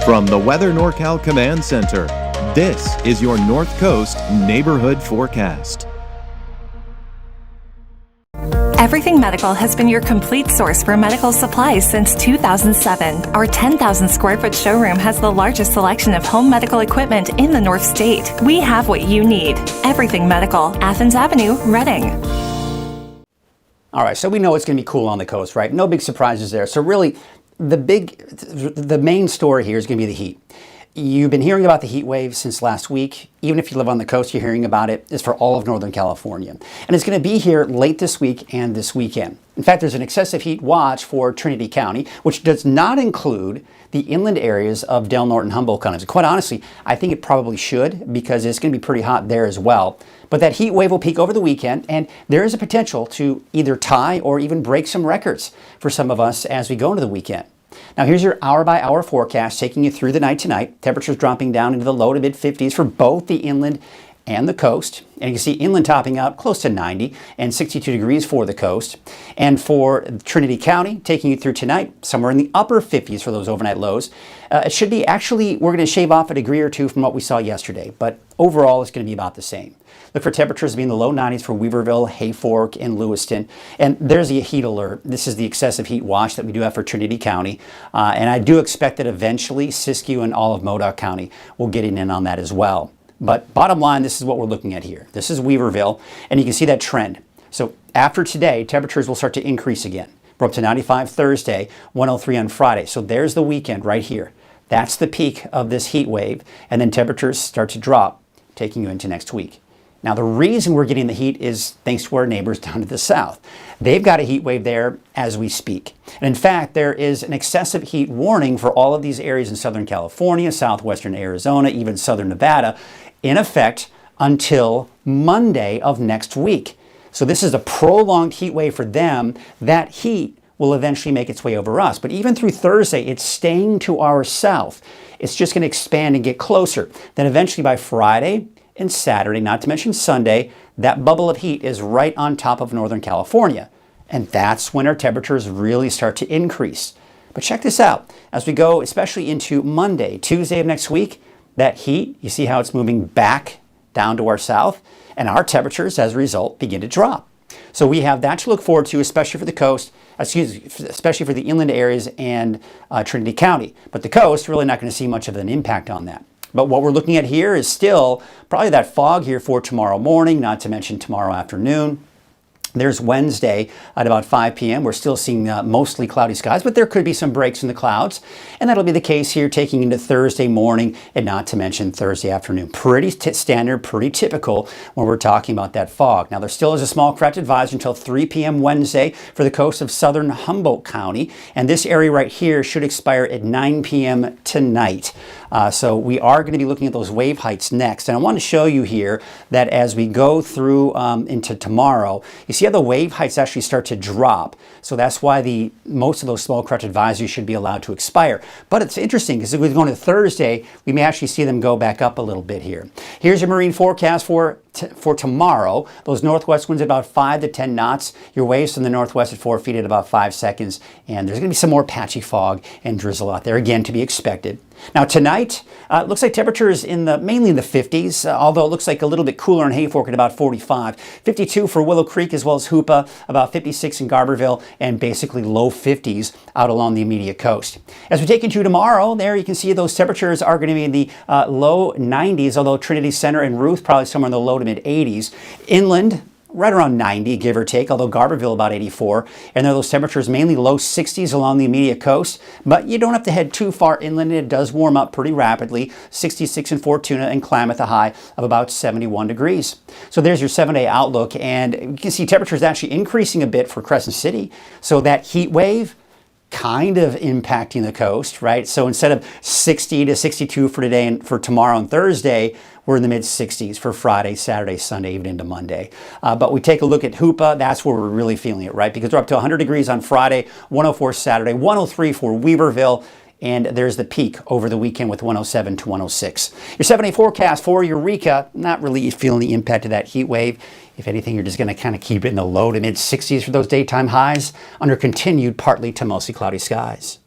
From the Weather NorCal Command Center, this is your North Coast Neighborhood Forecast. Everything Medical has been your complete source for medical supplies since 2007. Our 10,000 square foot showroom has the largest selection of home medical equipment in the North State. We have what you need. Everything Medical, Athens Avenue, Reading. All right, so we know it's going to be cool on the coast, right? No big surprises there. So really, the main story here is going to be the heat. You've been hearing about the heat wave since last week. Even if you live on the coast, you're hearing about it. It's for all of Northern California. And it's going to be here late this week and this weekend. In fact, there's an excessive heat watch for Trinity County, which does not include the inland areas of Del Norte and Humboldt counties. Quite honestly, I think it probably should, because it's going to be pretty hot there as well. But that heat wave will peak over the weekend, and there is a potential to either tie or even break some records for some of us as we go into the weekend. Now here's your hour-by-hour forecast taking you through the night tonight. Temperatures dropping down into the low to mid-50s for both the inland and the coast. And you can see inland topping out close to 90 and 62 degrees for the coast. And for Trinity County, taking you through tonight, somewhere in the upper 50s for those overnight lows. It should be actually, we're going to shave off a degree or two from what we saw yesterday, but overall it's going to be about the same. Look for temperatures to be in the low 90s for Weaverville, Hayfork, and Lewiston. And there's the heat alert. This is the excessive heat watch that we do have for Trinity County. And I do expect that eventually Siskiyou and all of Modoc County will get in on that as well. But bottom line, this is what we're looking at here. This is Weaverville, and you can see that trend. So after today, temperatures will start to increase again. We're up to 95 Thursday, 103 on Friday. So there's the weekend right here. That's the peak of this heat wave. And then temperatures start to drop, taking you into next week. Now, the reason we're getting the heat is thanks to our neighbors down to the south. They've got a heat wave there as we speak. And in fact, there is an excessive heat warning for all of these areas in Southern California, southwestern Arizona, even southern Nevada, in effect until Monday of next week. So this is a prolonged heat wave for them. That heat will eventually make its way over us. But even through Thursday, it's staying to our south. It's just going to expand and get closer. Then eventually by Friday and Saturday, not to mention Sunday, that bubble of heat is right on top of Northern California. And that's when our temperatures really start to increase. But check this out. As we go, especially into Monday, Tuesday of next week, that heat, you see how it's moving back down to our south, and our temperatures, as a result, begin to drop. So we have that to look forward to, especially for the coast, especially for the inland areas and Trinity County. But the coast, really not going to see much of an impact on that. But what we're looking at here is still probably that fog here for tomorrow morning, not to mention tomorrow afternoon. There's Wednesday at about 5 p.m. We're still seeing mostly cloudy skies, but there could be some breaks in the clouds. And that'll be the case here taking into Thursday morning and not to mention Thursday afternoon. Pretty standard, pretty typical when we're talking about that fog. Now, there still is a small craft advisory until 3 p.m. Wednesday for the coast of southern Humboldt County. And this area right here should expire at 9 p.m. tonight. So we are going to be looking at those wave heights next. And I want to show you here that as we go through into tomorrow, you see how the wave heights actually start to drop. So that's why most of those small craft advisories should be allowed to expire. But it's interesting because if we go into Thursday, we may actually see them go back up a little bit here. Here's your marine forecast for tomorrow. Those northwest winds at about 5 to 10 knots. Your waves from the northwest at 4 feet at about 5 seconds. And there's going to be some more patchy fog and drizzle out there, again, to be expected. Now tonight, it looks like temperatures mainly in the 50s, although it looks like a little bit cooler in Hayfork at about 45. 52 for Willow Creek as well as Hoopa, about 56 in Garberville, and basically low 50s out along the immediate coast. As we take into tomorrow, there you can see those temperatures are going to be in the low 90s, although Trinity Center and Ruth probably somewhere in the low to mid 80s. Inland, right around 90, give or take, although Garberville about 84. And there are those temperatures mainly low 60s along the immediate coast. But you don't have to head too far inland. It does warm up pretty rapidly. 66 in Fortuna and Klamath, a high of about 71 degrees. So there's your 7-day outlook. And you can see temperatures actually increasing a bit for Crescent City. So that heat wave kind of impacting the coast, right? So instead of 60 to 62 for today and for tomorrow and Thursday, we're in the mid 60s for Friday, Saturday, Sunday, even into Monday. But we take a look at Hoopa, that's where we're really feeling it, right? Because we're up to 100 degrees on Friday, 104 Saturday, 103 for Weaverville, and there's the peak over the weekend with 107 to 106. Your 7-day forecast for Eureka, not really feeling the impact of that heat wave. If anything, you're just going to kind of keep it in the low to mid 60s for those daytime highs under continued partly to mostly cloudy skies.